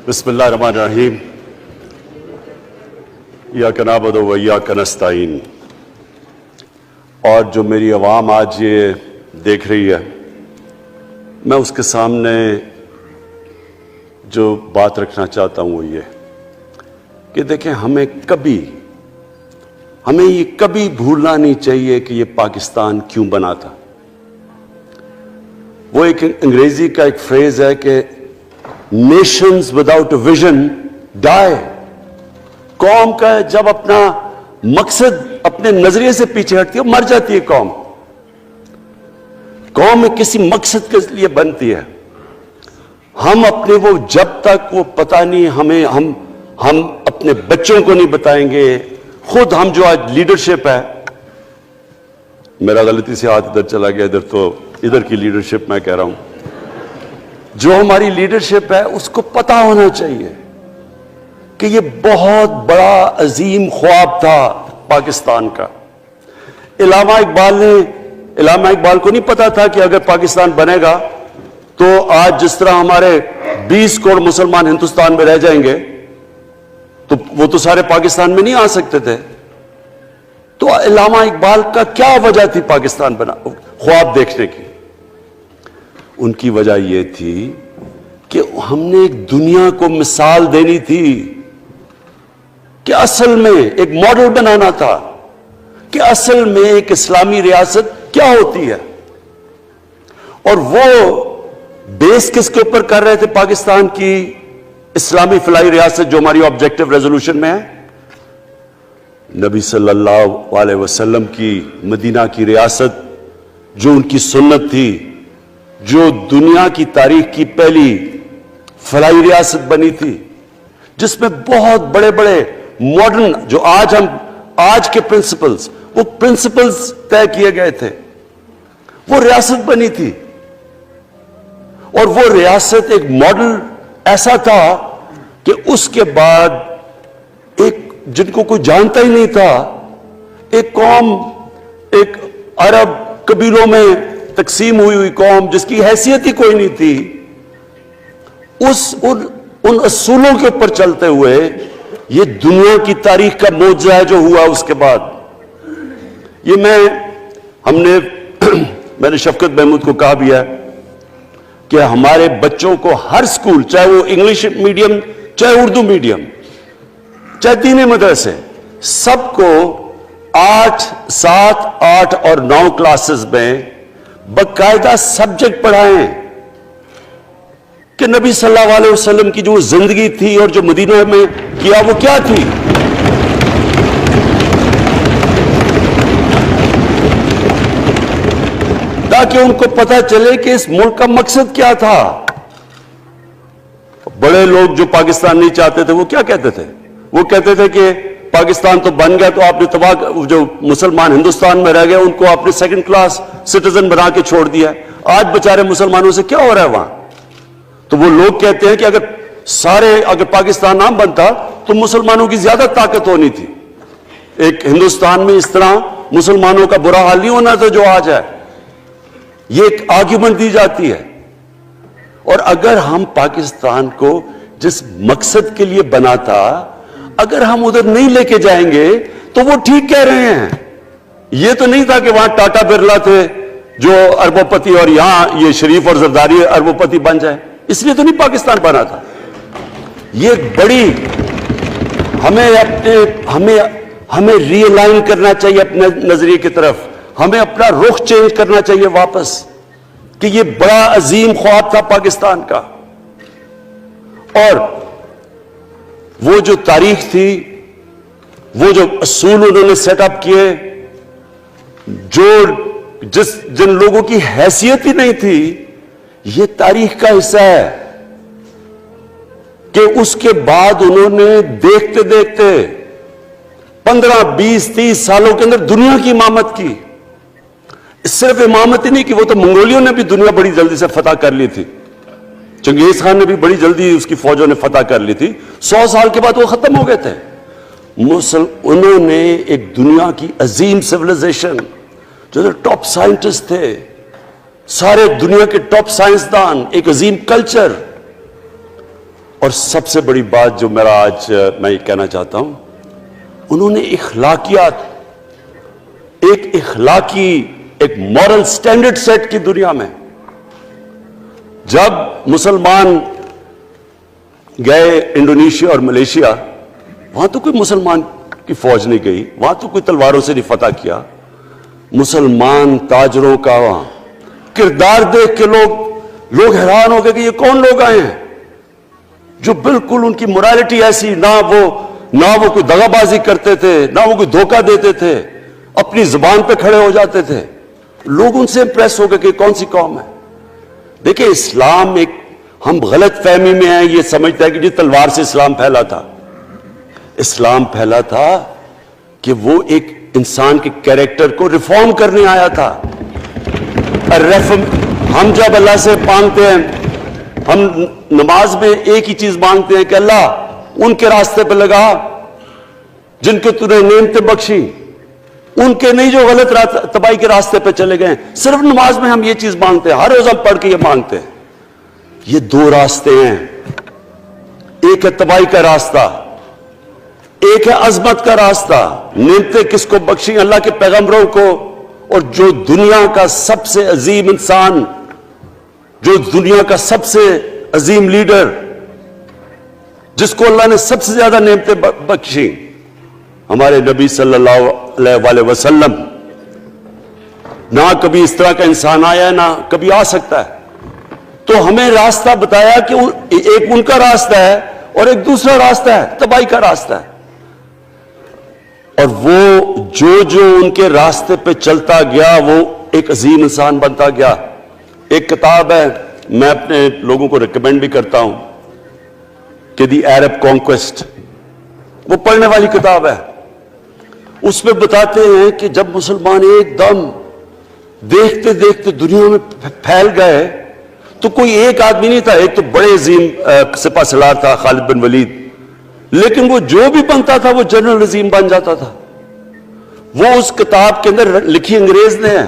بسم اللہ الرحمن الرحیم ایاک نعبد و ایاک نستعین. اور جو میری عوام آج یہ دیکھ رہی ہے، میں اس کے سامنے جو بات رکھنا چاہتا ہوں وہ یہ کہ دیکھیں، ہمیں یہ کبھی بھولنا نہیں چاہیے کہ یہ پاکستان کیوں بنا تھا. وہ ایک انگریزی کا ایک فریز ہے کہ نیشنز وداؤٹ اے ویژن ڈائی. قوم کا جب اپنا مقصد اپنے نظریے سے پیچھے ہٹتی ہے مر جاتی ہے. قوم میں کسی مقصد کے لیے بنتی ہے. ہم اپنے وہ جب تک وہ پتہ نہیں ہم اپنے بچوں کو نہیں بتائیں گے. خود ہم جو آج لیڈرشپ ہے، میرا غلطی سے ہاتھ ادھر چلا گیا، ادھر کی لیڈرشپ میں کہہ رہا ہوں، جو ہماری لیڈرشپ ہے اس کو پتہ ہونا چاہیے کہ یہ بہت بڑا عظیم خواب تھا پاکستان کا. علامہ اقبال کو نہیں پتا تھا کہ اگر پاکستان بنے گا تو آج جس طرح ہمارے 20 کروڑ مسلمان ہندوستان میں رہ جائیں گے تو وہ تو سارے پاکستان میں نہیں آ سکتے تھے. تو علامہ اقبال کا کیا وجہ تھی پاکستان خواب دیکھنے کی؟ ان کی وجہ یہ تھی کہ ہم نے ایک دنیا کو مثال دینی تھی، کہ اصل میں ایک ماڈل بنانا تھا کہ اصل میں ایک اسلامی ریاست کیا ہوتی ہے. اور وہ بیس کس کے اوپر کر رہے تھے؟ پاکستان کی اسلامی فلاحی ریاست جو ہماری آبجیکٹو ریزولوشن میں ہے، نبی صلی اللہ علیہ وسلم کی مدینہ کی ریاست جو ان کی سنت تھی، جو دنیا کی تاریخ کی پہلی فلاحی ریاست بنی تھی، جس میں بہت بڑے بڑے ماڈرن جو آج کے پرنسپلز، وہ پرنسپلز طے کیے گئے تھے. وہ ریاست بنی تھی اور وہ ریاست ایک ماڈل ایسا تھا کہ اس کے بعد ایک جن کو کوئی جانتا ہی نہیں تھا، ایک قوم، ایک عرب قبیلوں میں تقسیم ہوئی قوم جس کی حیثیت ہی کوئی نہیں تھی، ان اصولوں کے اوپر چلتے ہوئے یہ دنیا کی تاریخ کا معجزہ ہے جو ہوا اس کے بعد. یہ میں نے شفقت محمود کو کہا بھی ہے کہ ہمارے بچوں کو ہر سکول، چاہے وہ انگلش میڈیم، چاہے اردو میڈیم، چاہے دینی مدرسے، سب کو 8، 7، 8 اور 9 کلاسز میں باقاعدہ سبجیکٹ پڑھائیں کہ نبی صلی اللہ علیہ وسلم کی جو زندگی تھی اور جو مدینہ میں کیا وہ کیا تھی. تاکہ ان کو پتہ چلے کہ اس ملک کا مقصد کیا تھا. بڑے لوگ جو پاکستان نہیں چاہتے تھے وہ کیا کہتے تھے؟ وہ کہتے تھے کہ پاکستان تو بن گیا تو آپ نے جو مسلمان ہندوستان میں رہ گئے ان کو آپ نے سیکنڈ کلاس سٹیزن بنا کے چھوڑ دیا. آج بیچارے مسلمانوں سے کیا ہو رہا ہے وہاں؟ تو وہ لوگ کہتے ہیں کہ اگر پاکستان نہ بنتا تو مسلمانوں کی زیادہ طاقت ہونی تھی. ایک ہندوستان میں اس طرح مسلمانوں کا برا حال نہیں ہونا تھا جو آج ہے. یہ ایک آرگیومنٹ دی جاتی ہے. اور اگر ہم پاکستان کو جس مقصد کے لیے بنا تھا اگر ہم ادھر نہیں لے کے جائیں گے تو وہ ٹھیک کہہ رہے ہیں. یہ تو نہیں تھا کہ وہاں ٹاٹا برلا تھے جو اربوں پتی اور یہاں یہ شریف اور زرداری اربوں پتی بن جائیں. اس لیے تو نہیں پاکستان بنا تھا. یہ بڑی ہمیں ری الائن کرنا چاہیے اپنے نظریے کی طرف. ہمیں اپنا رخ چینج کرنا چاہیے واپس کہ یہ بڑا عظیم خواب تھا پاکستان کا. اور وہ جو تاریخ تھی، وہ جو اصول انہوں نے سیٹ اپ کیے، جن لوگوں کی حیثیت ہی نہیں تھی، یہ تاریخ کا حصہ ہے کہ اس کے بعد انہوں نے دیکھتے دیکھتے 15، 20، 30 سالوں کے اندر دنیا کی امامت کی. صرف امامت ہی نہیں کہ وہ تو منگولیوں نے بھی دنیا بڑی جلدی سے فتح کر لی تھی. چنگیز خان نے بھی بڑی جلدی اس کی فوجوں نے فتح کر لی تھی. 100 سال کے بعد وہ ختم ہو گئے تھے. انہوں نے ایک دنیا کی عظیم سیویلائزیشن، جو ٹاپ سائنٹسٹ تھے، سارے دنیا کے ٹاپ سائنسدان، ایک عظیم کلچر، اور سب سے بڑی بات جو میرا آج میں یہ کہنا چاہتا ہوں، انہوں نے اخلاقیات، ایک اخلاقی، ایک مورل سٹینڈرڈ سیٹ کی دنیا میں. جب مسلمان گئے انڈونیشیا اور ملیشیا، وہاں تو کوئی مسلمان کی فوج نہیں گئی، وہاں تو کوئی تلواروں سے نہیں فتح کیا. مسلمان تاجروں کا وہاں کردار دیکھ کے لوگ حیران ہو گئے کہ یہ کون لوگ آئے ہیں جو بالکل ان کی مورالٹی ایسی، نہ وہ کوئی دغا بازی کرتے تھے، نہ وہ کوئی دھوکہ دیتے تھے، اپنی زبان پہ کھڑے ہو جاتے تھے. لوگ ان سے امپریس ہو گئے کہ کون سی قوم ہے. دیکھیں اسلام ایک، ہم غلط فہمی میں ہیں، یہ سمجھتا ہے کہ جی تلوار سے اسلام پھیلا تھا. اسلام پھیلا تھا کہ وہ ایک انسان کے کیریکٹر کو ریفارم کرنے آیا تھا. ہم جب اللہ سے مانگتے ہیں، ہم نماز میں ایک ہی چیز مانگتے ہیں کہ اللہ ان کے راستے پہ لگا جن کو تو نے نعمتیں بخشی، ان کے نہیں جو غلط تباہی کے راستے پہ چلے گئے. صرف نماز میں ہم یہ چیز مانگتے ہیں، ہر روز ہم پڑھ کے یہ مانگتے ہیں. یہ دو راستے ہیں، ایک ہے تباہی کا راستہ، ایک ہے عظمت کا راستہ. نعمتیں کس کو بخشی؟ اللہ کے پیغمبروں کو. اور جو دنیا کا سب سے عظیم انسان، جو دنیا کا سب سے عظیم لیڈر، جس کو اللہ نے سب سے زیادہ نعمتیں بخشی، ہمارے نبی صلی اللہ علیہ وسلم. نہ کبھی اس طرح کا انسان آیا، نہ کبھی آ سکتا ہے. تو ہمیں راستہ بتایا کہ ایک ان کا راستہ ہے اور ایک دوسرا راستہ ہے، تباہی کا راستہ ہے. اور وہ جو ان کے راستے پہ چلتا گیا وہ ایک عظیم انسان بنتا گیا. ایک کتاب ہے، میں اپنے لوگوں کو ریکمینڈ بھی کرتا ہوں کہ دی عرب کانکویسٹ، وہ پڑھنے والی کتاب ہے. اس میں بتاتے ہیں کہ جب مسلمان ایک دم دیکھتے دیکھتے دنیا میں پھیل گئے تو کوئی ایک آدمی نہیں تھا. ایک تو بڑے عظیم سپہ سالار تھا خالد بن ولید، لیکن وہ جو بھی بنتا تھا وہ جنرل عظیم بن جاتا تھا. وہ اس کتاب کے اندر لکھی انگریز نے ہے.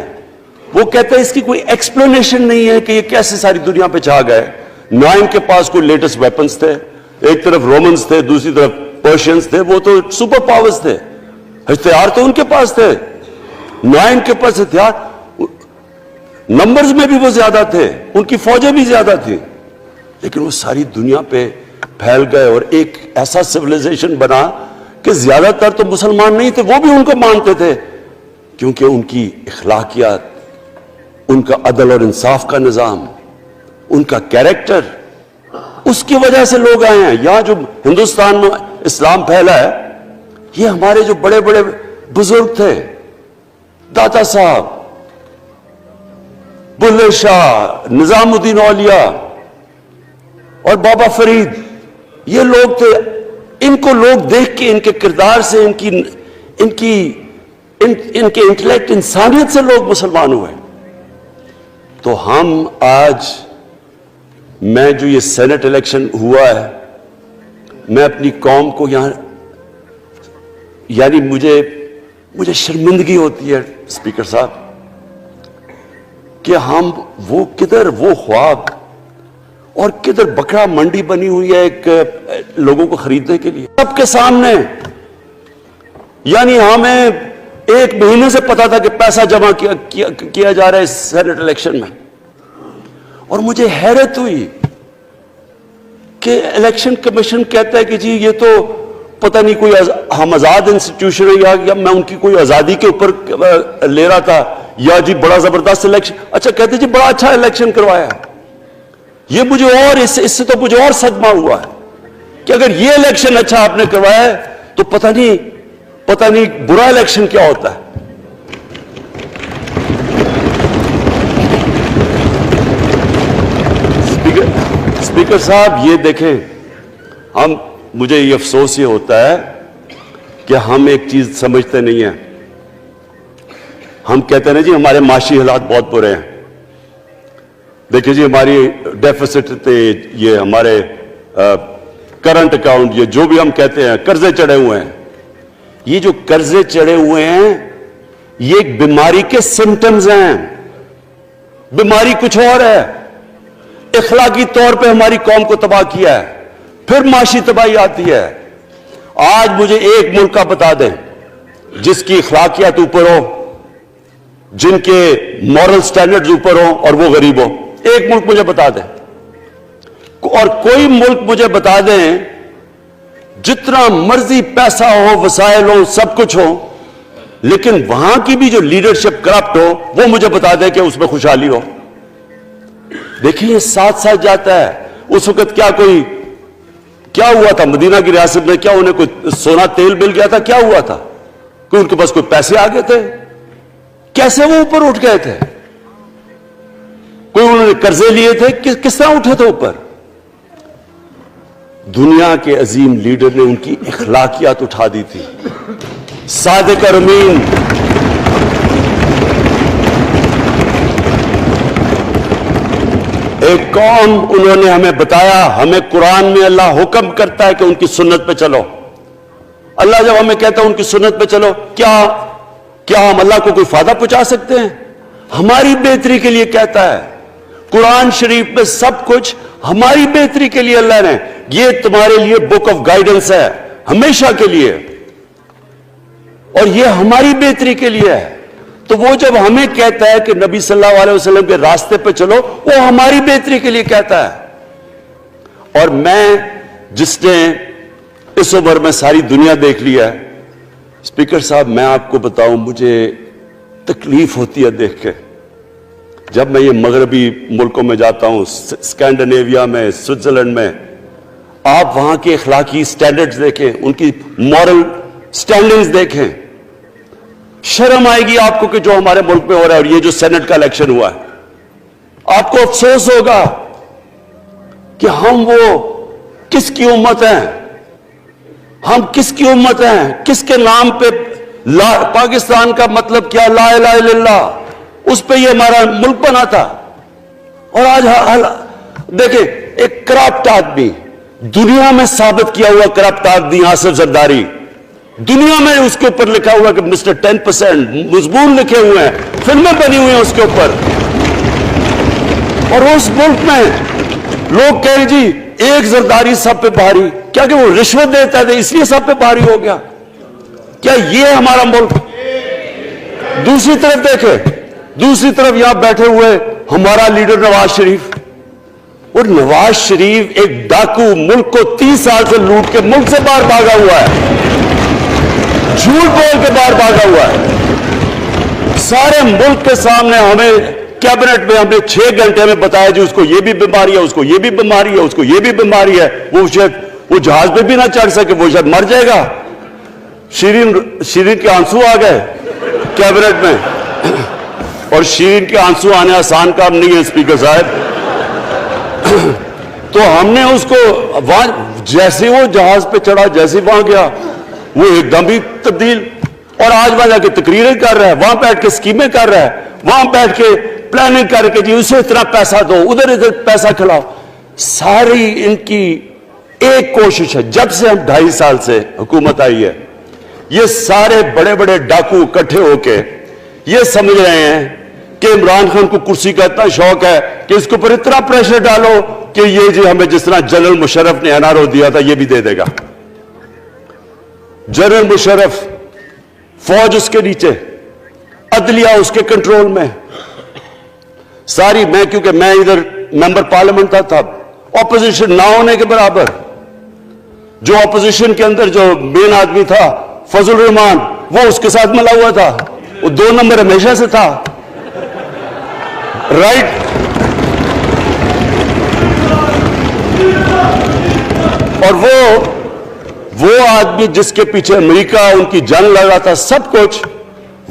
وہ کہتے ہیں اس کی کوئی ایکسپلینیشن نہیں ہے کہ یہ کیسے ساری دنیا پہ چھا گئے. نہ ان کے پاس کوئی لیٹسٹ ویپنز تھے، ایک طرف رومنز تھے، دوسری طرف پرشینز تھے، وہ تو سپر پاورز تھے. ہتھیار تو ان کے پاس تھے، نہ ان کے پاس ہتھیار، نمبرز میں بھی وہ زیادہ تھے، ان کی فوجیں بھی زیادہ تھیں، لیکن وہ ساری دنیا پہ پھیل گئے اور ایک ایسا سویلائزیشن بنا کہ زیادہ تر تو مسلمان نہیں تھے، وہ بھی ان کو مانتے تھے، کیونکہ ان کی اخلاقیات، ان کا عدل اور انصاف کا نظام، ان کا کیریکٹر، اس کی وجہ سے لوگ آئے ہیں. یہاں جو ہندوستان میں اسلام پھیلا ہے، یہ ہمارے جو بڑے بڑے بزرگ تھے، داتا صاحب، بلے شاہ، نظام الدین اولیاء اور بابا فرید، یہ لوگ تھے. ان کو لوگ دیکھ کے، ان کے کردار سے، ان کے انٹلیکٹ، انسانیت سے لوگ مسلمان ہوئے. تو ہم آج، میں جو یہ سینٹ الیکشن ہوا ہے، میں اپنی قوم کو یہاں، یعنی مجھے شرمندگی ہوتی ہے اسپیکر صاحب کہ ہم وہ خواب اور کدھر بکرا منڈی بنی ہوئی ہے ایک لوگوں کو خریدنے کے لیے سب کے سامنے. یعنی ہمیں ایک مہینے سے پتا تھا کہ پیسہ جمع کیا جا رہا ہے اس سینٹ الیکشن میں، اور مجھے حیرت ہوئی کہ الیکشن کمیشن کہتا ہے کہ جی یہ تو پتہ نہیں کوئی ہم آزاد انسٹیٹیوشن ہے یا میں ان کی کوئی آزادی کے اوپر لے رہا تھا، یا جی بڑا زبردست الیکشن. اچھا کہتے جی بڑا اچھا الیکشن کروایا. یہ مجھے اور اس سے تو مجھے اور صدمہ ہوا ہے کہ اگر یہ الیکشن اچھا آپ نے کروایا ہے تو پتہ نہیں برا الیکشن کیا ہوتا ہے. اسپیکر صاحب یہ دیکھیں، مجھے یہ افسوس یہ ہوتا ہے کہ ہم ایک چیز سمجھتے نہیں ہیں. ہم کہتے ہیں جی ہمارے معاشی حالات بہت برے ہیں. دیکھیں جی ہماری ڈیفیسٹ تھے، یہ ہمارے کرنٹ اکاؤنٹ، یہ جو بھی ہم کہتے ہیں قرضے چڑھے ہوئے ہیں. یہ جو قرضے چڑھے ہوئے ہیں یہ ایک بیماری کے سمٹمز ہیں. بیماری کچھ اور ہے. اخلاقی طور پہ ہماری قوم کو تباہ کیا ہے. پھر معاشی تباہی آتی ہے. آج مجھے ایک ملک کا بتا دیں جس کی اخلاقیات اوپر ہو, جن کے مورل سٹینڈرڈز اوپر ہوں اور وہ غریب ہو. ایک ملک مجھے بتا دیں, اور کوئی ملک مجھے بتا دیں جتنا مرضی پیسہ ہو, وسائل ہو, سب کچھ ہو, لیکن وہاں کی بھی جو لیڈرشپ کرپٹ ہو, وہ مجھے بتا دیں کہ اس میں خوشحالی ہو. دیکھیے ساتھ ساتھ جاتا ہے. اس وقت کیا ہوا تھا مدینہ کی ریاست میں؟ کیا انہیں کوئی سونا تیل مل گیا تھا؟ کیا ہوا تھا؟ کوئی ان کے پاس کوئی پیسے آ گئے تھے؟ کیسے وہ اوپر اٹھ گئے تھے؟ کوئی انہوں نے قرضے لیے تھے؟ کس طرح اٹھے تھے اوپر؟ دنیا کے عظیم لیڈر نے ان کی اخلاقیات اٹھا دی تھی. صادق اور امین, ایک قوم, انہوں نے ہمیں بتایا, ہمیں قرآن میں اللہ حکم کرتا ہے کہ ان کی سنت پہ چلو. اللہ جب ہمیں کہتا ہے ان کی سنت پہ چلو, کیا ہم اللہ کو کوئی فائدہ پہنچا سکتے ہیں؟ ہماری بہتری کے لیے کہتا ہے. قرآن شریف میں سب کچھ ہماری بہتری کے لیے اللہ نے, یہ تمہارے لیے بک آف گائیڈنس ہے ہمیشہ کے لیے, اور یہ ہماری بہتری کے لیے ہے. تو وہ جب ہمیں کہتا ہے کہ نبی صلی اللہ علیہ وسلم کے راستے پہ چلو, وہ ہماری بہتری کے لیے کہتا ہے. اور میں, جس نے اس عمر میں ساری دنیا دیکھ لیا ہے, اسپیکر صاحب میں آپ کو بتاؤں, مجھے تکلیف ہوتی ہے دیکھ کے. جب میں یہ مغربی ملکوں میں جاتا ہوں, اسکینڈینیویا میں, سوئٹزرلینڈ میں, آپ وہاں کے اخلاقی سٹینڈرڈز دیکھیں, ان کی مورل سٹینڈنگز دیکھیں, شرم آئے گی آپ کو کہ جو ہمارے ملک میں ہو رہا ہے. اور یہ جو سینٹ کا الیکشن ہوا ہے, آپ کو افسوس ہوگا کہ ہم وہ کس کی امت ہیں, ہم کس کی امت ہیں, کس کے نام پہ پاکستان کا مطلب کیا, لا الہ الا اللہ, اس پہ یہ ہمارا ملک بنا تھا. اور آج دیکھیں, ایک کرپٹ آدمی, دنیا میں ثابت کیا ہوا کرپٹ آدمی آصف زرداری, دنیا میں اس کے اوپر لکھا ہوا کہ مسٹر 10%, مضمون لکھے ہوئے ہیں, فلمیں بنی ہوئی ہیں اس کے اوپر. اور اس ملک میں لوگ کہیں جی ایک زرداری سب پہ بھاری, کیا کہ وہ رشوت دیتا تھا اس لیے سب پہ بھاری ہو گیا؟ کیا یہ ہمارا ملک؟ دوسری طرف دیکھیں, دوسری طرف یہاں بیٹھے ہوئے ہمارا لیڈر نواز شریف. اور نواز شریف ایک ڈاکو, ملک کو 30 سال سے لوٹ کے ملک سے باہر بھاگا ہوا ہے, جھوٹ بول کے باہر بھاگا ہوا ہے. سارے ملک کے سامنے ہمیں کیبنٹ میں ہم نے 6 گھنٹے میں بتایا جی اس کو یہ بھی بیماری ہے, اس کو یہ بھی بیماری ہے, اس کو یہ بھی بیماری ہے. وہ شاید وہ جہاز پہ بھی نہ چڑھ سکے, وہ شاید مر جائے گا. شیرین کے آنسو آ گئے کیبنٹ میں, اور شیرین کے آنسو آنے آسان کام نہیں ہے اسپیکر صاحب. تو ہم نے اس کو وہاں, جیسے وہ جہاز پہ چڑھا, جیسے وہاں گیا, وہ ایک دم ہی تبدیل. اور آج وہاں جا کے تقریریں کر رہا ہے, وہاں بیٹھ کے اسکیمیں کر رہا ہے, وہاں بیٹھ کے پلاننگ کر کے جی اسے اتنا پیسہ دو, ادھر ادھر پیسہ کھلاؤ. ساری ان کی ایک کوشش ہے, جب سے ہم 2.5 سال سے حکومت آئی ہے, یہ سارے بڑے بڑے ڈاکو اکٹھے ہو کے یہ سمجھ رہے ہیں کہ عمران خان کو کرسی کا اتنا شوق ہے کہ اس کے اوپر اتنا پریشر ڈالو کہ یہ جی ہمیں جس طرح جنرل مشرف نے NRO دیا تھا یہ بھی دے دے گا. جنرل مشرف, فوج اس کے نیچے, عدلیہ اس کے کنٹرول میں ساری. میں کیونکہ میں ادھر ممبر پارلیمنٹ تھا, اپوزیشن نہ ہونے کے برابر. جو اپوزیشن کے اندر جو مین آدمی تھا فضل الرحمان, وہ اس کے ساتھ ملا ہوا تھا, وہ 2 نمبر ہمیشہ سے تھا, رائٹ. اور وہ آدمی جس کے پیچھے امریکہ ان کی جنگ لڑ رہا تھا, سب کچھ,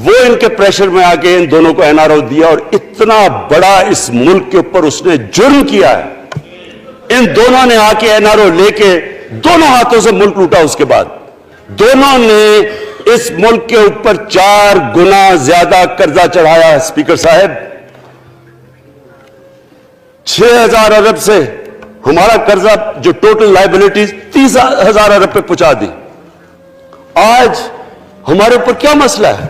وہ ان کے پریشر میں آ کے ان دونوں کو NRO دیا. اور اتنا بڑا اس ملک کے اوپر اس نے جرم کیا ہے. ان دونوں نے آ کے NRO لے کے دونوں ہاتھوں سے ملک لوٹا. اس کے بعد دونوں نے اس ملک کے اوپر 4 گنا زیادہ قرضہ چڑھایا. اسپیکر صاحب, 6,000 ارب سے ہمارا قرضہ جو ٹوٹل لائبلٹیز 30,000 ارب پہ پہنچا دی. آج ہمارے اوپر کیا مسئلہ ہے؟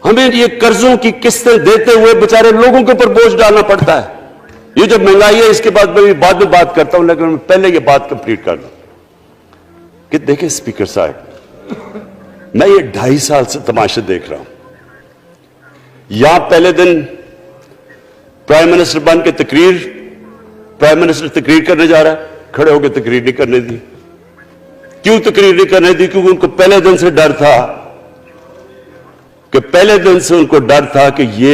ہمیں یہ قرضوں کی قسطیں دیتے ہوئے بیچارے لوگوں کے اوپر بوجھ ڈالنا پڑتا ہے. یہ جو مہنگائی ہے اس کے بعد میں بعد میں بات کرتا ہوں، لیکن پہلے یہ بات کمپلیٹ کر لوں کہ دیکھیں اسپیکر صاحب، میں یہ 2.5 سال سے تماشے دیکھ رہا ہوں. یہاں پہلے دن پرائم منسٹر بن کے پرائم منسٹر تقریر کرنے جا رہا ہے، کھڑے ہو کے تقریر نہیں کرنے دی. کیوں تقریر نہیں کرنے دی؟ کیونکہ ان کو پہلے دن سے ڈر تھا کہ یہ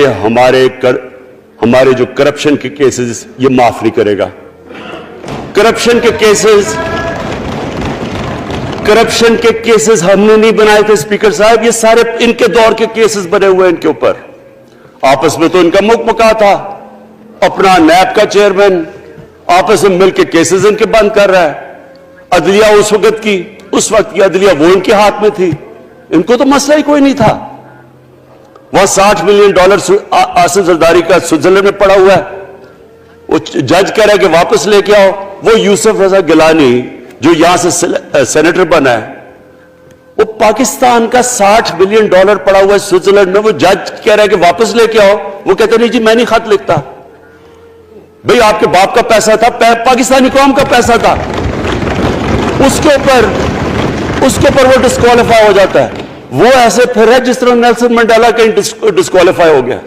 ہمارے جو کرپشن کے کیسز یہ معاف نہیں کرے گا. کرپشن کے کیسز ہم نے نہیں بنائے تھے اسپیکر صاحب، یہ سارے ان کے دور کے کیسز بنے ہوئے ان کے اوپر. آپس میں تو ان کا مکا تھا، اپنا نیب کا چیئرمین آپس میں مل کے کیسز ان کے بند کر رہا ہے. عدلیہ اس وقت کی عدلیہ وہ ان کے ہاتھ میں تھی، ان کو تو مسئلہ ہی کوئی نہیں تھا. وہاں $60 ملین آصف زرداری کا سوئٹزرلینڈ میں پڑا ہوا ہے، وہ جج کہہ رہا ہے کہ واپس لے کے آؤ. وہ یوسف رضا گیلانی جو یہاں سے سینیٹر بنا ہے، وہ پاکستان کا $60 ملین پڑا ہوا ہے سوئٹزرلینڈ میں، وہ جج کہہ رہا ہے کہ واپس لے کے آؤ. وہ کہتے نہیں جی میں نہیں خط لکھتا. بھئی آپ کے باپ کا پیسہ تھا، پاکستانی قوم کا پیسہ تھا، اس کے اوپر وہ ڈسکوالیفائی ہو جاتا ہے. وہ ایسے پھر ہے جس طرح نیلسن منڈیلا کہیں ڈسکوالیفائی ہو گیا.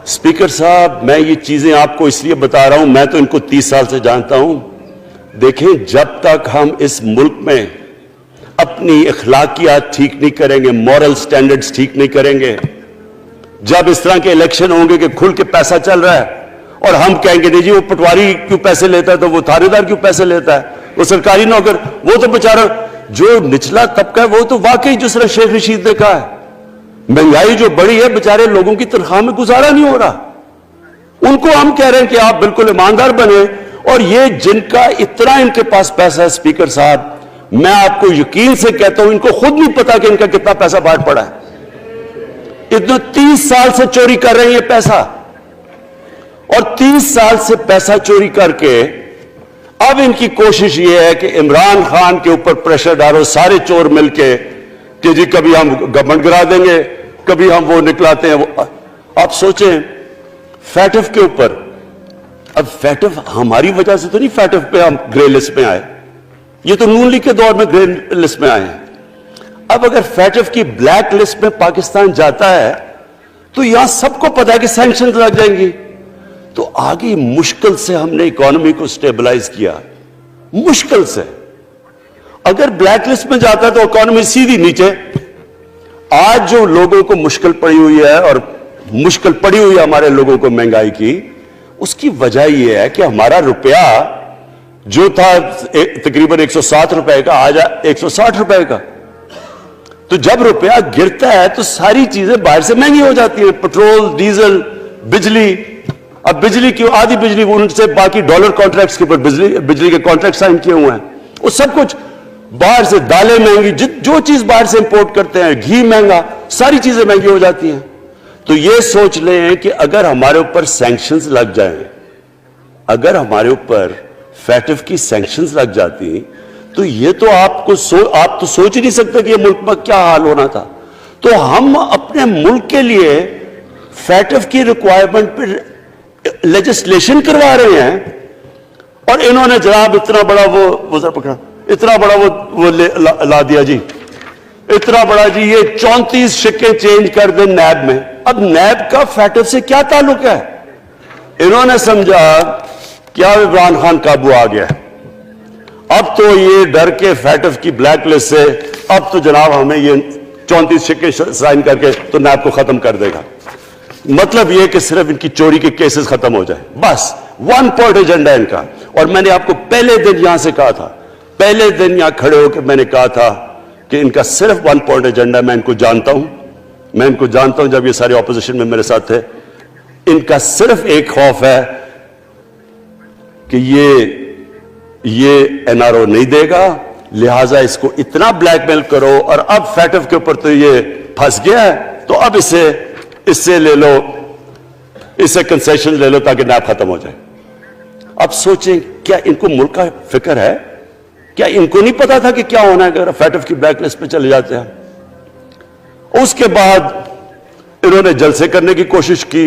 اسپیکر صاحب میں یہ چیزیں آپ کو اس لیے بتا رہا ہوں، میں تو ان کو 30 سال سے جانتا ہوں. دیکھیں جب تک ہم اس ملک میں اپنی اخلاقیات ٹھیک نہیں کریں گے، مورل سٹینڈرڈز ٹھیک نہیں کریں گے، جب اس طرح کے الیکشن ہوں گے کہ کھل کے پیسہ چل رہا ہے اور ہم کہیں گے نہیں جی وہ پٹواری کیوں پیسے لیتا ہے، تو وہ تھانے دار کیوں پیسے لیتا ہے، وہ سرکاری نوکر، وہ تو بیچارہ جو نچلا طبقہ ہے وہ تو واقعی جس طرح شیخ رشید نے کہا ہے مہنگائی جو بڑی ہے بیچارے لوگوں کی تنخواہ میں گزارا نہیں ہو رہا. ان کو ہم کہہ رہے ہیں کہ آپ بالکل ایماندار بنے. اور یہ جن کا اتنا ان کے پاس پیسہ ہے اسپیکر صاحب، میں آپ کو یقین سے کہتا ہوں ان کو خود نہیں پتا کہ ان کا کتنا پیسہ باہر پڑا ہے. اتنا 30 سال سے چوری کر رہے ہیں یہ پیسہ، اور 30 سال سے پیسہ چوری کر کے اب ان کی کوشش یہ ہے کہ عمران خان کے اوپر پریشر ڈالو سارے چور مل کے کہ جی کبھی ہم گورنمنٹ گرا دیں گے، کبھی ہم وہ نکلاتے ہیں. آپ سوچیں فیٹف کے اوپر، اب فیٹف ہماری وجہ سے تو نہیں فیٹف پہ ہم گرے لسٹ میں آئے، یہ تو نون لیگ کے دور میں گرے لسٹ میں آئے ہیں. اب اگر فیٹف کی بلیک لسٹ میں پاکستان جاتا ہے تو یہاں سب کو پتا ہے کہ سینکشنز لگ جائیں گی. تو آگے مشکل سے ہم نے اکانومی کو سٹیبلائز کیا، مشکل سے. اگر بلیک لسٹ میں جاتا ہے تو اکانومی سیدھی نیچے. آج جو لوگوں کو مشکل پڑی ہوئی ہے، اور مشکل پڑی ہوئی ہے ہمارے لوگوں کو مہنگائی کی، اس کی وجہ یہ ہے کہ ہمارا روپیہ جو تھا تقریباً 107 روپے کا آج 160 روپے کا. تو جب روپیہ گرتا ہے تو ساری چیزیں باہر سے مہنگی ہو جاتی ہیں، پٹرول، ڈیزل، بجلی. اب بجلی کی آدھی بجلی ان سے باقی ڈالر کانٹریکٹس کے اوپر بجلی کے کانٹریکٹ سائن کیے ہوئے ہیں، وہ سب کچھ باہر سے. دالیں مہنگی، جو چیز باہر سے امپورٹ کرتے ہیں، گھی مہنگا، ساری چیزیں مہنگی ہو جاتی ہیں. تو یہ سوچ لیں کہ اگر ہمارے اوپر سینکشنز لگ جائیں، اگر ہمارے اوپر فیٹف کی سینکشنز لگ جاتی تو یہ تو آپ تو سوچ ہی نہیں سکتے کہ یہ ملک میں کیا حال ہونا تھا. تو ہم اپنے ملک کے لیے فیٹف کی ریکوائرمنٹ پہ لیجسلیشن کروا رہے ہیں، اور انہوں نے جناب اتنا بڑا وہ ذرا پکڑا، اتنا بڑا وہ لا دیا جی، اتنا بڑا جی، یہ 34 شکیں چینج کر دیں نیب میں. اب نیب کا فیٹف سے کیا تعلق ہے؟ انہوں نے سمجھا کیا عمران خان قابو آ گیا، اب تو یہ ڈر کے فیٹف کی بلیک لسٹ سے اب تو جناب ہمیں یہ 34 شکیں سائن کر کے تو نیب کو ختم کر دے گا. مطلب یہ کہ صرف ان کی چوری کے کیسز ختم ہو جائے، بس ون پوائنٹ ایجنڈا ان کا. اور میں نے آپ کو پہلے دن یہاں سے کہا تھا، پہلے دن یہاں کھڑے ہو کے میں نے کہا تھا کہ ان کا صرف ون پوائنٹ ایجنڈا. میں ان کو جانتا ہوں، جب یہ سارے اپوزیشن میں میرے ساتھ تھے. ان کا صرف ایک خوف ہے کہ یہ NRO نہیں دے گا، لہٰذا اس کو اتنا بلیک میل کرو. اور اب فیٹف کے اوپر تو یہ پھنس گیا ہے تو اب اس سے لے لو، اس سے کنسیشن لے لو تاکہ نیب ختم ہو جائے. اب سوچیں کیا ان کو ملک کا فکر ہے؟ کیا ان کو نہیں پتا تھا کہ کیا ہونا ہے اگر فیٹف کی بلیک لسٹ پہ چلے جاتے ہیں؟ اس کے بعد انہوں نے جلسے کرنے کی کوشش کی،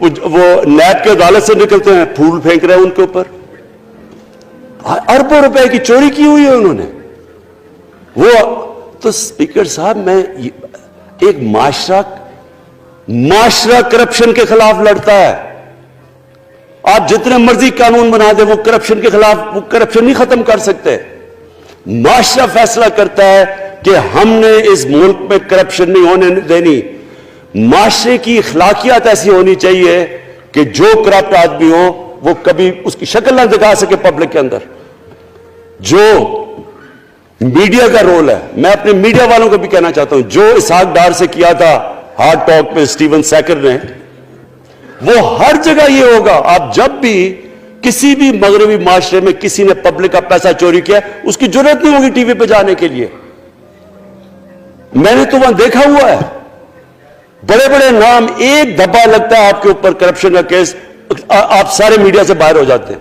وہ نیب کے عدالت سے نکلتے ہیں, پھول پھینک رہے ہیں ان کے اوپر. اربوں روپے کی چوری کی ہوئی ہے انہوں نے. وہ تو اسپیکر صاحب, میں ایک معاشرہ کرپشن کے خلاف لڑتا ہے. آپ جتنے مرضی قانون بنا دیں, وہ کرپشن کے خلاف وہ کرپشن نہیں ختم کر سکتے. معاشرہ فیصلہ کرتا ہے کہ ہم نے اس ملک میں کرپشن نہیں ہونے دینی. معاشرے کی اخلاقیات ایسی ہونی چاہیے کہ جو کرپٹ آدمی ہو وہ کبھی اس کی شکل نہ دکھا سکے پبلک کے اندر. جو میڈیا کا رول ہے, میں اپنے میڈیا والوں کو بھی کہنا چاہتا ہوں, جو اسحاق ڈار سے کیا تھا ہارڈ ٹاک میں اسٹیون سیکر نے, وہ ہر جگہ یہ ہوگا. آپ جب بھی کسی بھی مغربی معاشرے میں کسی نے پبلک کا پیسہ چوری کیا, اس کی جرات نہیں ہوگی ٹی وی پہ جانے کے لیے. میں نے تو وہاں دیکھا ہوا ہے, بڑے بڑے نام, ایک دھبا لگتا ہے آپ کے اوپر کرپشن کا کیس, آپ سارے میڈیا سے باہر ہو جاتے ہیں.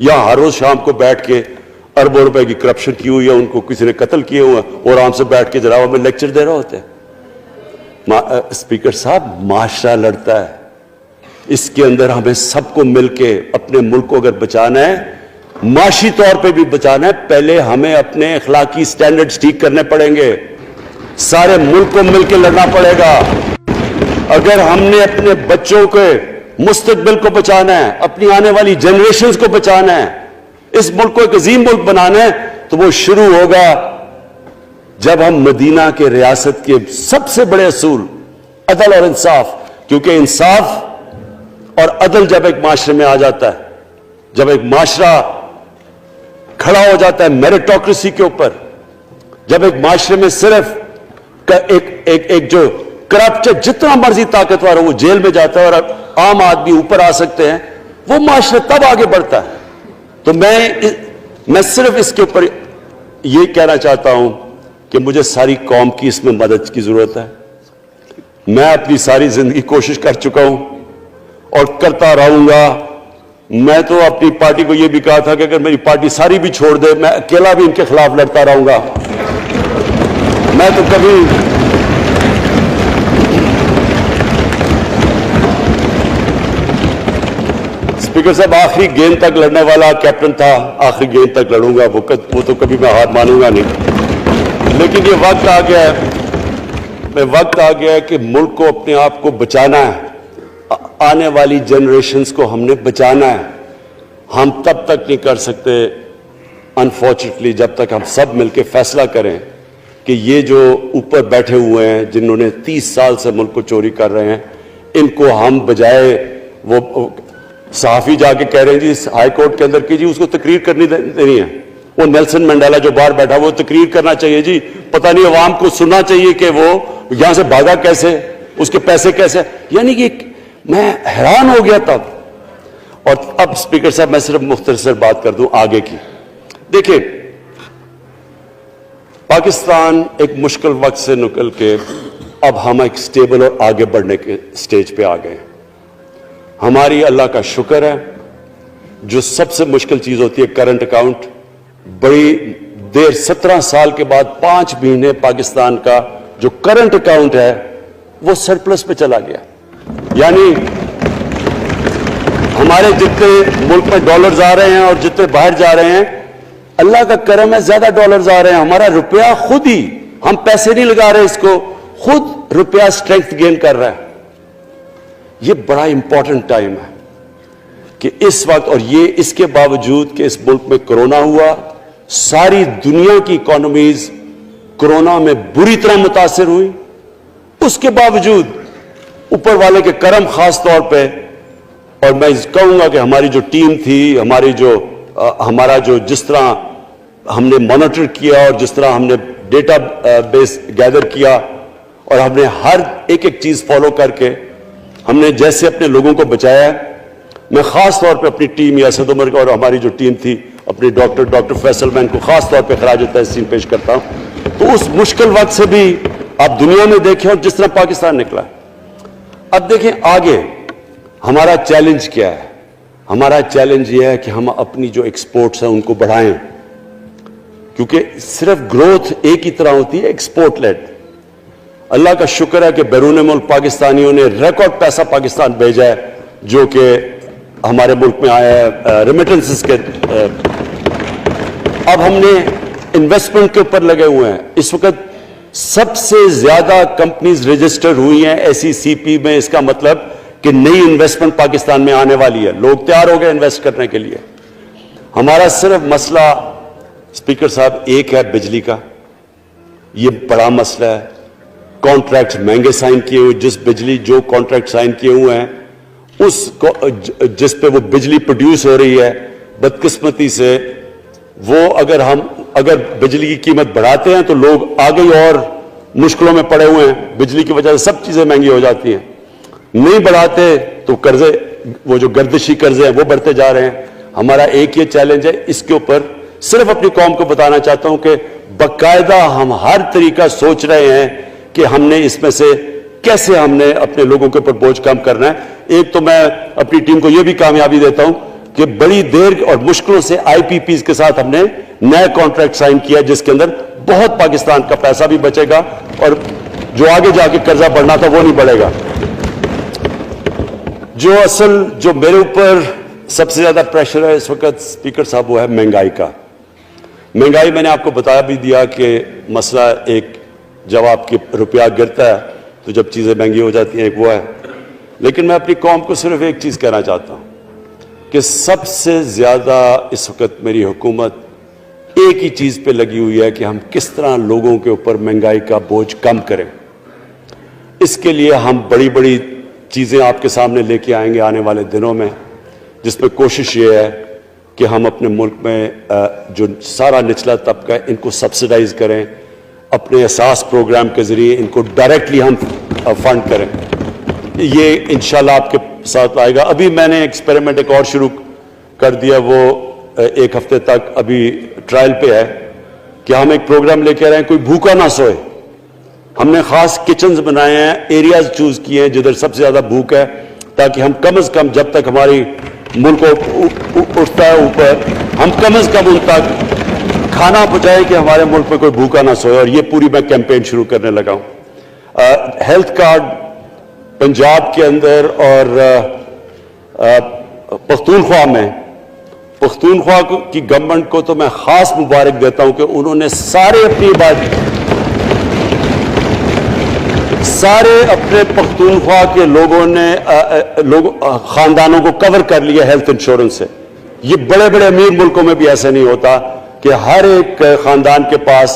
یہاں ہر روز شام کو بیٹھ کے اربوں روپے کی کرپشن کی ہوئی ہے, ان کو کسی نے قتل کیے ہوئے ہیں, اور آرام سے بیٹھ کے جناب میں لیکچر دے رہے ہوتے ہیں. اسپیکر صاحب, معاشرہ لڑتا ہے, اس کے اندر ہمیں سب کو مل کے اپنے ملک کو اگر بچانا ہے, معاشی طور پہ بھی بچانا ہے, پہلے ہمیں اپنے اخلاقی سٹینڈرڈز ٹھیک کرنے پڑیں گے. سارے ملک کو مل کے لڑنا پڑے گا. اگر ہم نے اپنے بچوں کے مستقبل کو بچانا ہے, اپنی آنے والی جنریشنز کو بچانا ہے, اس ملک کو ایک عظیم ملک بنانا ہے, تو وہ شروع ہوگا جب ہم مدینہ کے ریاست کے سب سے بڑے اصول عدل اور انصاف, کیونکہ انصاف اور عدل جب ایک معاشرے میں آ جاتا ہے, جب ایک معاشرہ کھڑا ہو جاتا ہے میریٹوکریسی کے اوپر, جب ایک معاشرے میں صرف ایک جو کرپٹ جتنا مرضی طاقتور ہو وہ جیل میں جاتا ہے اور عام آدمی اوپر آ سکتے ہیں, وہ معاشرہ تب آگے بڑھتا ہے. تو میں صرف اس کے اوپر یہ کہنا چاہتا ہوں کہ مجھے ساری قوم کی اس میں مدد کی ضرورت ہے. میں اپنی ساری زندگی کوشش کر چکا ہوں اور کرتا رہوں گا. میں تو اپنی پارٹی کو یہ بھی کہا تھا کہ اگر میری پارٹی ساری بھی چھوڑ دے, میں اکیلا بھی ان کے خلاف لڑتا رہوں گا. میں تو کبھی اسپیکر صاحب آخری گیند تک لڑنے والا کیپٹن تھا, آخری گیند تک لڑوں گا, وہ تو کبھی میں ہار مانوں گا نہیں. لیکن یہ وقت آ گیا ہے کہ ملک کو اپنے آپ کو بچانا ہے, آنے والی جنریشنز کو ہم نے بچانا ہے. ہم تب تک نہیں کر سکتے انفارچونیٹلی جب تک ہم سب مل کے فیصلہ کریں کہ یہ جو اوپر بیٹھے ہوئے ہیں جنہوں نے 30 سال سے ملک کو چوری کر رہے ہیں, ان کو ہم بجائے وہ صحافی جا کے کہہ رہے ہیں جی ہائی کورٹ کے اندر کی جی اس کو تقریر کرنی دینی ہے, وہ نیلسن منڈیلا جو باہر بیٹھا وہ تقریر کرنا چاہیے جی, پتہ نہیں عوام کو سننا چاہیے کہ وہ یہاں سے بھاگا کیسے, اس کے پیسے کیسے. یعنی کہ میں حیران ہو گیا تب. اور اب اسپیکر صاحب میں صرف مختصر بات کر دوں آگے کی. دیکھیں, پاکستان ایک مشکل وقت سے نکل کے اب ہم ایک سٹیبل اور آگے بڑھنے کے سٹیج پہ آ گئے. ہماری اللہ کا شکر ہے, جو سب سے مشکل چیز ہوتی ہے کرنٹ اکاؤنٹ, بڑی دیر 17 سال کے بعد 5 مہینے پاکستان کا جو کرنٹ اکاؤنٹ ہے وہ سرپلس پہ چلا گیا. یعنی ہمارے جتنے ملک میں ڈالرز آ رہے ہیں اور جتنے باہر جا رہے ہیں, اللہ کا کرم ہے زیادہ ڈالرز آ رہے ہیں. ہمارا روپیہ خود ہی, ہم پیسے نہیں لگا رہے اس کو, خود روپیہ اسٹرینتھ گین کر رہا ہے. یہ بڑا امپورٹنٹ ٹائم ہے کہ اس وقت, اور یہ اس کے باوجود کہ اس ملک میں کرونا ہوا, ساری دنیا کی اکانومیز کرونا میں بری طرح متاثر ہوئی, اس کے باوجود اوپر والے کے کرم خاص طور پہ, اور میں کہوں گا کہ ہماری جو ٹیم تھی, ہمارا جو جس طرح ہم نے مانیٹر کیا اور جس طرح ہم نے ڈیٹا بیس گیدر کیا اور ہم نے ہر ایک چیز فالو کر کے ہم نے جیسے اپنے لوگوں کو بچایا ہے. میں خاص طور پہ اپنی ٹیم یاسد عمر اور ہماری جو ٹیم تھی اپنی ڈاکٹر فیصل مین کو خاص طور پہ خراج تحسین پیش کرتا ہوں. تو اس مشکل وقت سے بھی آپ دنیا میں دیکھیں اور جس طرح پاکستان نکلا. اب دیکھیں آگے ہمارا چیلنج کیا ہے. ہمارا چیلنج یہ ہے کہ ہم اپنی جو ایکسپورٹس ہیں ان کو بڑھائیں, کیونکہ صرف گروتھ ایک ہی طرح ہوتی ہے ایکسپورٹ لیڈ. اللہ کا شکر ہے کہ بیرون ملک پاکستانیوں نے ریکارڈ پیسہ پاکستان بھیجا ہے, جو کہ ہمارے ملک میں آیا ہے ریمیٹنسز کے. اب ہم نے انویسٹمنٹ کے اوپر لگے ہوئے ہیں. اس وقت سب سے زیادہ کمپنیز رجسٹر ہوئی ہیں SECP میں. اس کا مطلب کہ نئی انویسٹمنٹ پاکستان میں آنے والی ہے. لوگ تیار ہو گئے انویسٹ کرنے کے لیے. ہمارا صرف مسئلہ اسپیکر صاحب ایک ہے بجلی کا. یہ بڑا مسئلہ ہے. کانٹریکٹ مہنگے سائن کیے ہوئے, جو کانٹریکٹ سائن کیے ہوئے ہیں جس پہ وہ بجلی پروڈیوس ہو رہی ہے, بدقسمتی سے وہ اگر بجلی کی قیمت بڑھاتے ہیں تو لوگ آگے اور مشکلوں میں پڑے ہوئے ہیں. بجلی کی وجہ سے سب چیزیں مہنگی ہو جاتی ہیں. نہیں بڑھاتے تو قرضے, وہ جو گردشی قرضے ہیں وہ بڑھتے جا رہے ہیں. ہمارا ایک یہ چیلنج ہے. اس کے اوپر صرف اپنی قوم کو بتانا چاہتا ہوں کہ باقاعدہ ہم ہر طریقہ سوچ رہے ہیں کہ ہم نے اس میں سے کیسے ہم نے اپنے لوگوں کے اوپر بوجھ کم کرنا ہے. ایک تو میں اپنی ٹیم کو یہ بھی کامیابی دیتا ہوں کہ بڑی دیر اور مشکلوں سے IPPs کے ساتھ ہم نے نیا کانٹریکٹ سائن کیا جس کے اندر بہت پاکستان کا پیسہ بھی بچے گا اور جو آگے جا کے قرضہ بڑھنا تھا وہ نہیں بڑھے گا. جو میرے اوپر سب سے زیادہ پریشر ہے اس وقت اسپیکر صاحب وہ ہے مہنگائی کا. مہنگائی میں نے آپ کو بتایا بھی دیا کہ مسئلہ ایک جب آپ کی روپیہ گرتا ہے تو جب چیزیں مہنگی ہو جاتی ہیں ایک وہ ہے. لیکن میں اپنی قوم کو صرف ایک چیز کہنا چاہتا ہوں کہ سب سے زیادہ اس وقت میری حکومت ایک ہی چیز پہ لگی ہوئی ہے کہ ہم کس طرح لوگوں کے اوپر مہنگائی کا بوجھ کم کریں. اس کے لیے ہم بڑی بڑی چیزیں آپ کے سامنے لے کے آئیں گے آنے والے دنوں میں, جس میں کوشش یہ ہے کہ ہم اپنے ملک میں جو سارا نچلا طبقہ ہے ان کو سبسڈائز کریں. اپنے اساس پروگرام کے ذریعے ان کو ڈائریکٹلی ہم فنڈ کریں. یہ انشاءاللہ آپ کے ساتھ آئے گا. ابھی میں نے ایکسپیریمنٹ ایک اور شروع کر دیا, وہ ایک ہفتے تک ابھی ٹرائل پہ ہے کہ ہم ایک پروگرام لے کے آ رہے ہیں کوئی بھوکا نہ سوئے. ہم نے خاص کچنز بنائے ہیں, ایریاز چوز کیے ہیں جدھر سب سے زیادہ بھوک ہے, تاکہ ہم کم از کم جب تک ہماری ملک اٹھتا ہے اوپر ہم کم از کم ان تک کھانا پہنچائیں کہ ہمارے ملک میں کوئی بھوکا نہ سوئے. اور یہ پوری میں کیمپین شروع کرنے لگا ہوں. ہیلتھ کارڈ پنجاب کے اندر اور پختونخوا کی گورنمنٹ کو تو میں خاص مبارک دیتا ہوں کہ انہوں نے سارے اپنے پختونخوا کے لوگوں نے خاندانوں کو کور کر لیا ہیلتھ انشورنس سے. یہ بڑے بڑے امیر ملکوں میں بھی ایسا نہیں ہوتا کہ ہر ایک خاندان کے پاس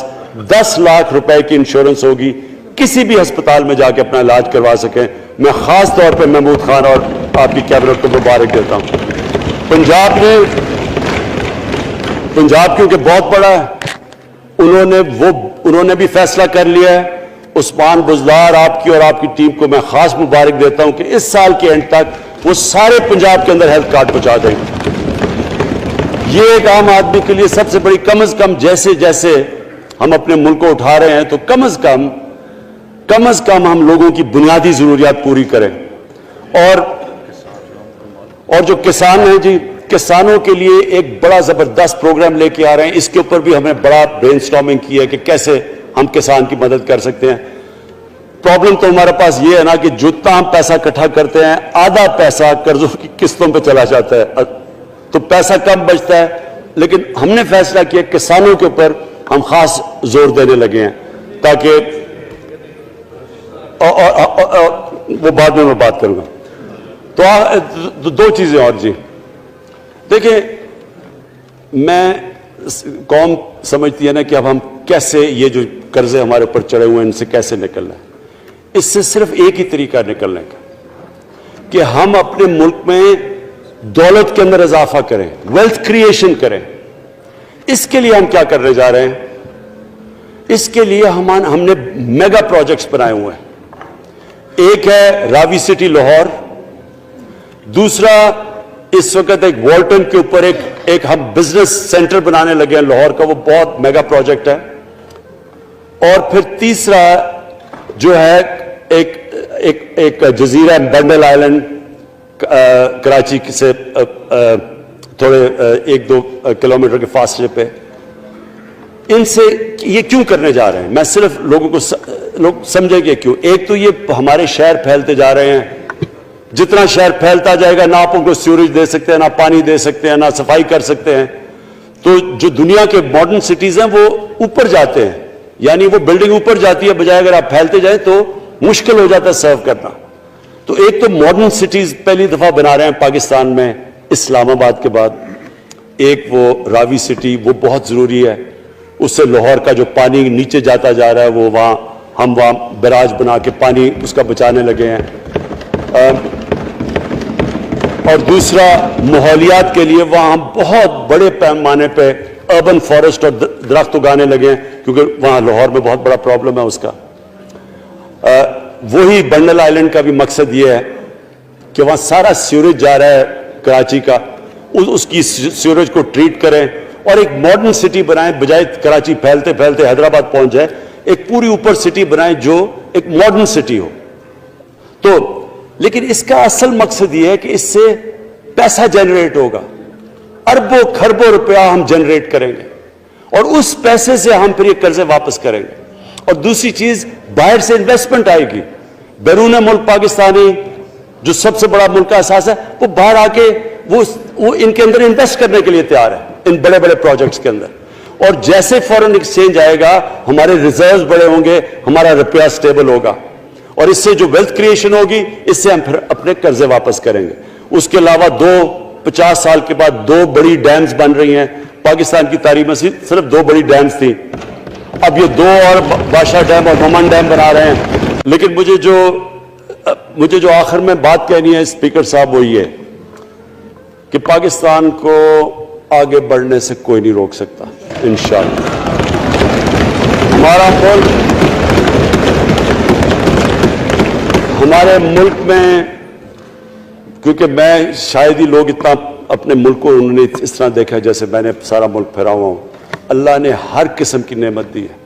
10 لاکھ روپے کی انشورنس ہوگی, کسی بھی ہسپتال میں جا کے اپنا علاج کروا سکیں. میں خاص طور پہ محمود خان اور آپ کی کیبنٹ کو مبارک دیتا ہوں. پنجاب کیونکہ بہت بڑا ہے, انہوں نے بھی فیصلہ کر لیا ہے. عثمان بزدار آپ کی اور آپ کی ٹیم کو میں خاص مبارک دیتا ہوں کہ اس سال کے اینڈ تک وہ سارے پنجاب کے اندر ہیلتھ کارڈ پہنچا دیں گے. یہ ایک عام آدمی کے لیے سب سے بڑی, کم از کم جیسے جیسے ہم اپنے ملک کو اٹھا رہے ہیں تو کم از کم ہم لوگوں کی بنیادی ضروریات پوری کریں. اور جو کسان ہیں جی, کسانوں کے لیے ایک بڑا زبردست پروگرام لے کے آ رہے ہیں. اس کے اوپر بھی ہمیں بڑا برین سٹارمنگ کی ہے کہ کیسے ہم کسان کی مدد کر سکتے ہیں. پرابلم تو ہمارے پاس یہ ہے نا کہ جتنا ہم پیسہ اکٹھا کرتے ہیں آدھا پیسہ قرضوں کی قسطوں پہ چلا جاتا ہے تو پیسہ کم بچتا ہے. لیکن ہم نے فیصلہ کیا کسانوں کے اوپر ہم خاص زور دینے لگے ہیں تاکہ وہ بعد میں بات کروں گا. تو 2 چیزیں اور جی. دیکھیں, میں قوم سمجھتی ہے نا کہ اب ہم کیسے یہ جو قرضے ہمارے اوپر چڑھے ہوئے ہیں ان سے کیسے نکلنا ہے. اس سے صرف ایک ہی طریقہ نکلنے کا کہ ہم اپنے ملک میں دولت کے اندر اضافہ کریں, ویلتھ کریشن کریں. اس کے لیے ہم کیا کرنے جا رہے ہیں؟ اس کے لیے ہم نے میگا پروجیکٹس بنائے ہوئے ہیں. ایک ہے راوی سٹی لاہور, دوسرا اس وقت ایک والٹن کے اوپر ایک ہم بزنس سینٹر بنانے لگے ہیں لاہور کا, وہ بہت میگا پروجیکٹ ہے. اور پھر تیسرا جو ہے ایک جزیرہ بنڈل آئلینڈ کراچی سے تھوڑے 1-2 کلومیٹر کے فاصلے پہ. ان سے یہ کیوں کرنے جا رہے ہیں میں صرف لوگ سمجھیں گے کیوں. ایک تو یہ ہمارے شہر پھیلتے جا رہے ہیں, جتنا شہر پھیلتا جائے گا نہ آپ ان کو سیوریج دے سکتے ہیں، نہ پانی دے سکتے ہیں، نہ صفائی کر سکتے ہیں. تو جو دنیا کے ماڈرن سٹیز ہیں وہ اوپر جاتے ہیں، یعنی وہ بلڈنگ اوپر جاتی ہے، بجائے اگر آپ پھیلتے جائیں تو مشکل ہو جاتا ہے سرو کرنا. تو ایک تو ماڈرن سٹیز پہلی دفعہ بنا رہے ہیں پاکستان میں اسلام آباد کے بعد. ایک وہ راوی سٹی، وہ بہت ضروری ہے. اس سے لاہور کا جو پانی نیچے جاتا جا رہا ہے وہ ہم وہاں بیراج بنا کے پانی اس کا بچانے لگے ہیں. اور دوسرا ماحولیات کے لیے وہاں ہم بہت بڑے پیمانے پہ اربن فارسٹ اور درخت اگانے لگے ہیں، کیونکہ وہاں لاہور میں بہت بڑا پرابلم ہے اس کا. وہی بنڈل آئلینڈ کا بھی مقصد یہ ہے کہ وہاں سارا سیوریج جا رہا ہے کراچی کا، اس کی سیوریج کو ٹریٹ کریں اور ایک ماڈرن سٹی بنائیں، بجائے کراچی پھیلتے پھیلتے حیدرآباد پہنچ جائے، ایک پوری اوپر سٹی بنائیں جو ایک ماڈرن سٹی ہو. تو لیکن اس کا اصل مقصد یہ ہے کہ اس سے پیسہ جنریٹ ہوگا، اربوں کھربوں روپیہ ہم جنریٹ کریں گے اور اس پیسے سے ہم پھر یہ قرضے واپس کریں گے. اور دوسری چیز، باہر سے انویسٹمنٹ آئے گی. بیرون ملک پاکستانی جو سب سے بڑا ملک کا احساس ہے وہ باہر آ کے وہ ان کے اندر انویسٹ کرنے کے لیے تیار ہے، ان بڑے بڑے پروجیکٹس کے اندر. اور جیسے فورن ایکسچینج آئے گا ہمارے ریزروز بڑے ہوں گے، ہمارا روپیہ سٹیبل ہوگا اور اس سے جو ویلتھ کریشن ہوگی اس سے ہم پھر اپنے قرضے واپس کریں گے. اس کے علاوہ 50 سال کے بعد 2 بڑی ڈیمز بن رہی ہیں پاکستان کی تاریخ میں. صرف 2 بڑی ڈیمز تھیں، اب یہ 2 اور بادشاہ ڈیم اور مومن ڈیم بنا رہے ہیں. لیکن مجھے جو آخر میں بات کہنی ہے اسپیکر صاحب وہ یہ کہ پاکستان کو آگے بڑھنے سے کوئی نہیں روک سکتا انشاءاللہ. ہمارے ملک میں، کیونکہ میں شاید ہی لوگ اتنا اپنے ملک کو انہوں نے اس طرح دیکھا جیسے میں نے سارا ملک پھیرا ہوا ہوں. اللہ نے ہر قسم کی نعمت دی ہے.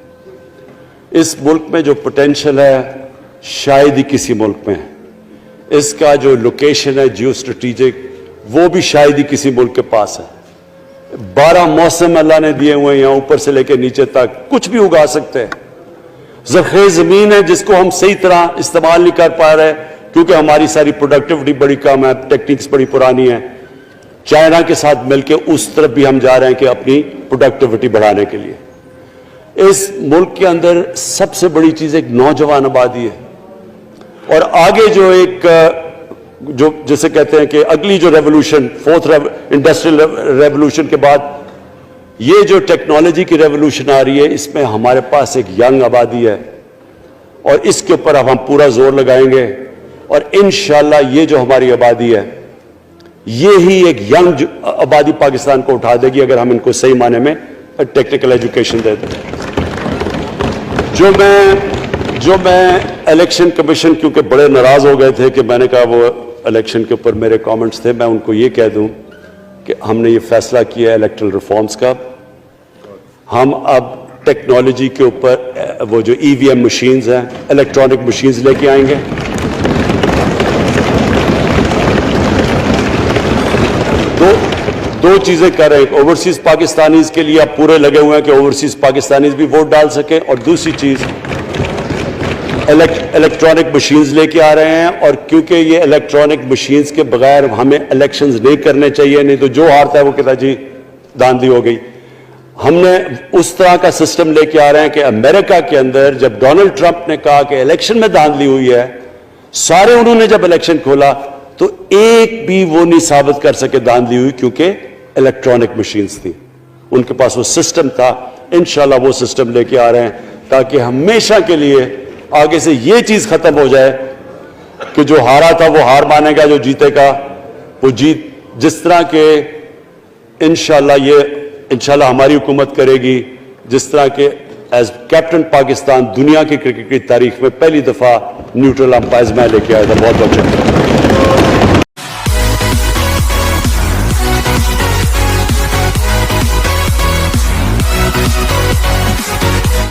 اس ملک میں جو پوٹینشل ہے شاید ہی کسی ملک میں ہے. اس کا جو لوکیشن ہے جیو اسٹریٹجک وہ بھی شاید ہی کسی ملک کے پاس ہے. 12 موسم اللہ نے دیے ہوئے ہیں، یہاں اوپر سے لے کے نیچے تک کچھ بھی اگا سکتے ہیں. زرخیز زمین ہے جس کو ہم صحیح طرح استعمال نہیں کر پا رہے کیونکہ ہماری ساری پروڈکٹیوٹی بڑی کم ہے، ٹیکنیکس بڑی پرانی ہیں. چائنا کے ساتھ مل کے اس طرف بھی ہم جا رہے ہیں کہ اپنی پروڈکٹیوٹی بڑھانے کے لیے. اس ملک کے اندر سب سے بڑی چیز ایک نوجوان آبادی ہے. اور آگے جو جسے کہتے ہیں کہ اگلی جو ریولوشن، 4th انڈسٹریل ریولوشن کے بعد یہ جو ٹیکنالوجی کی ریولوشن آ رہی ہے، اس میں ہمارے پاس ایک ینگ آبادی ہے اور اس کے اوپر اب ہم پورا زور لگائیں گے. اور انشاءاللہ یہ جو ہماری آبادی ہے یہ ہی ایک ینگ آبادی پاکستان کو اٹھا دے گی اگر ہم ان کو صحیح معنی میں ٹیکنیکل ایجوکیشن دے دیں. جو میں الیکشن کمیشن، کیونکہ بڑے ناراض ہو گئے تھے کہ میں نے کہا وہ الیکشن کے اوپر میرے کامنٹس تھے، میں ان کو یہ کہہ دوں کہ ہم نے یہ فیصلہ کیا ہے الیکٹرل ریفارمز کا. ہم اب ٹیکنالوجی کے اوپر وہ جو EVM مشینز ہیں، الیکٹرانک مشینز لے کے آئیں گے. دو چیزیں کر رہے ہیں. اوورسیز پاکستانیز کے لیے اب پورے لگے ہوئے ہیں کہ اوورسیز پاکستانیز بھی ووٹ ڈال سکیں. اور دوسری چیز الیکٹرانک مشینز لے کے آ رہے ہیں. اور کیونکہ یہ الیکٹرانک مشینز کے بغیر ہمیں الیکشنز نہیں کرنے چاہیے، نہیں تو جو ہارتا ہے وہ کہتا جی داندلی ہو گئی. ہم نے اس طرح کا سسٹم لے کے آ رہے ہیں کہ امریکہ کے اندر جب ڈونلڈ ٹرمپ نے کہا کہ الیکشن میں داندلی ہوئی ہے، سارے انہوں نے جب الیکشن کھولا تو ایک بھی وہ نہیں ثابت کر سکے داندلی ہوئی، کیونکہ الیکٹرانک مشینز تھی، ان کے پاس وہ سسٹم تھا. انشاءاللہ وہ سسٹم لے کے آ رہے ہیں تاکہ ہمیشہ کے لیے آگے سے یہ چیز ختم ہو جائے کہ جو ہارا تھا وہ ہار مانے گا، جو جیتے گا وہ جیت. جس طرح کہ انشاءاللہ ہماری حکومت کرے گی، جس طرح کہ ایز کیپٹن پاکستان دنیا کی کرکٹ کی تاریخ میں پہلی دفعہ نیوٹرل امپائرز میں لے کے آیا تھا. بہت بہت شکریہ.